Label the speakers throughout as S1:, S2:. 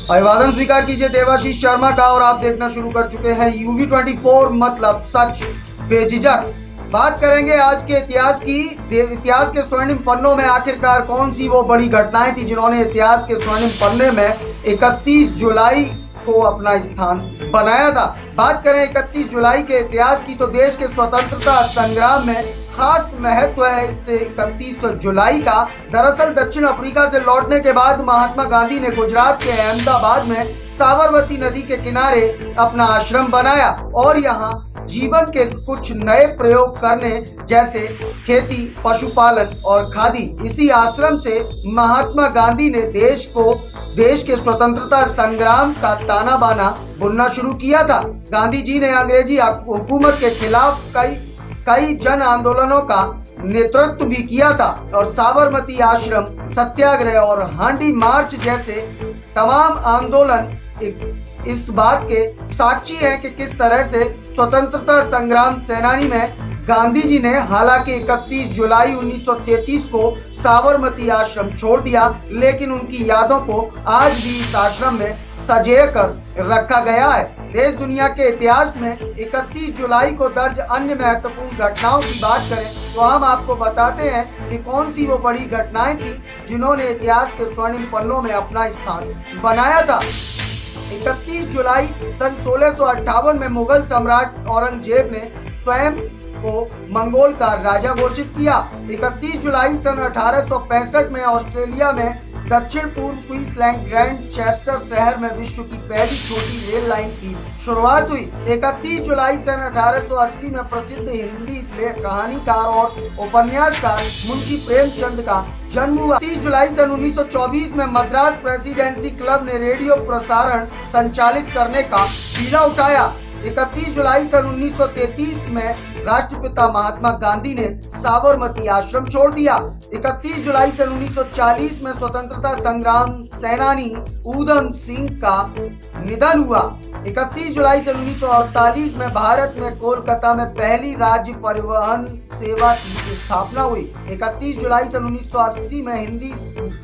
S1: अभिवादन स्वीकार कीजिए देवाशीष शर्मा का और आप देखना शुरू कर चुके हैं UB24 मतलब सच बेझिझक। बात करेंगे आज के इतिहास की। इतिहास के स्वर्णिम पन्नों में आखिरकार कौन सी वो बड़ी घटनाएं थी जिन्होंने इतिहास के स्वर्णिम पन्ने में 31 जुलाई को अपना स्थान बनाया था। बात करें 31 जुलाई के इतिहास की तो देश के स्वतंत्रता संग्राम में खास महत्व है इस 31 जुलाई का। दरअसल दक्षिण अफ्रीका से लौटने के बाद महात्मा गांधी ने गुजरात के अहमदाबाद में साबरमती नदी के किनारे अपना आश्रम बनाया और यहाँ जीवन के कुछ नए प्रयोग करने जैसे खेती, पशुपालन और खादी। इसी आश्रम से महात्मा गांधी ने देश के स्वतंत्रता संग्राम का ताना बाना बुनना शुरू किया था। गांधी जी ने अंग्रेजी हुकूमत के खिलाफ कई जन आंदोलनों का नेतृत्व भी किया था और साबरमती आश्रम सत्याग्रह और हांडी मार्च जैसे तमाम आंदोलन इस बात के साक्षी हैं कि किस तरह से स्वतंत्रता संग्राम सेनानी में गांधी जी ने हालांकि 31 जुलाई 1933 को साबरमती आश्रम छोड़ दिया, लेकिन उनकी यादों को आज भी इस आश्रम में सजो कर रखा गया है। देश दुनिया के इतिहास में 31 जुलाई को दर्ज अन्य महत्वपूर्ण घटनाओं की बात करें तो हम आपको बताते हैं कि कौन सी वो बड़ी घटनाएं थी जिन्होंने इतिहास के स्वर्णिम पन्नों में अपना स्थान बनाया था। 31 जुलाई सन 1658 में मुगल सम्राट औरंगजेब ने स्वयं को मंगोल का राजा घोषित किया। 31 जुलाई सन 1865 में ऑस्ट्रेलिया में दक्षिण पूर्व क्वींसलैंड ग्रैंड चेस्टर शहर में विश्व की पहली छोटी रेल लाइन की शुरुआत हुई। 31 जुलाई सन 1880 में प्रसिद्ध हिंदी कहानीकार और उपन्यासकार मुंशी प्रेमचंद का जन्म हुआ। 30 जुलाई सन 1924 में मद्रास प्रेसिडेंसी क्लब ने रेडियो प्रसारण संचालित करने का बीड़ा उठाया। 31 जुलाई सन 1933 में राष्ट्रपिता महात्मा गांधी ने साबरमती आश्रम छोड़ दिया। 31 जुलाई सन 1940 में स्वतंत्रता संग्राम सेनानी उधम सिंह का निधन हुआ। 31 जुलाई सन 1948 में भारत में कोलकाता में पहली राज्य परिवहन सेवा की स्थापना हुई। 31 जुलाई सन 1980 में हिंदी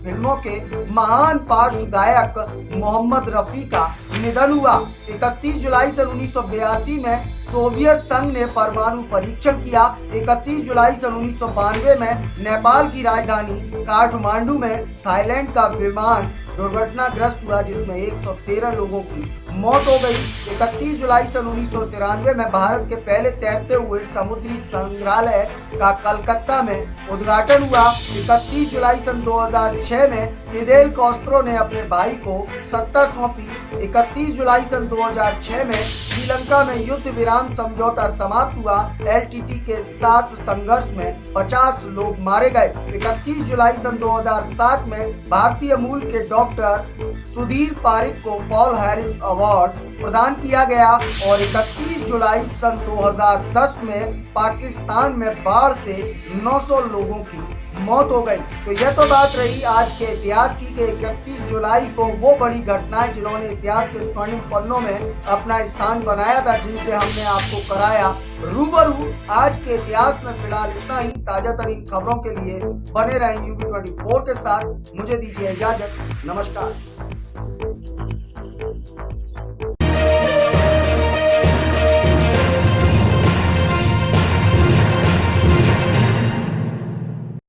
S1: फिल्मों के महान पार्श्व गायक मोहम्मद रफी का निधन हुआ। 31 जुलाई सन 1982 में सोवियत संघ ने परमाणु परीक्षण किया। 31 जुलाई सन 1992 में नेपाल की राजधानी काठमांडू में थाईलैंड का विमान दुर्घटनाग्रस्त हुआ जिसमें 113 लोगों की मौत हो गई। 31 जुलाई सन 1993 में भारत के पहले तैरते हुए समुद्री संग्रहालय का कलकत्ता में उद्घाटन हुआ। 31 जुलाई सन 2006 में फिदेल कास्त्रो ने अपने भाई को सत्ता सौंपी। 31 जुलाई सन 2006 में श्रीलंका में युद्ध विराम समझौता समाप्त हुआ। LTT के साथ संघर्ष में 50 लोग मारे गए। 31 जुलाई सन 2007 में भारतीय मूल के डॉक्टर सुधीर पारिक को पॉल हैरिस अवार्ड प्रदान किया गया और 31 जुलाई सन 2010 में पाकिस्तान में बाढ़ से 900 लोगों की मौत हो गई। तो यह तो बात रही आज के इतिहास की कि 31 जुलाई को वो बड़ी घटनाएं जिन्होंने इतिहास के स्वर्णिम पन्नों में अपना स्थान बनाया था, जिनसे हमने आपको कराया रूबरू। आज के इतिहास में फिलहाल इतना ही। ताजा तरीन खबरों के लिए बने रहें UB24 के साथ। मुझे दीजिए इजाजत। नमस्कार।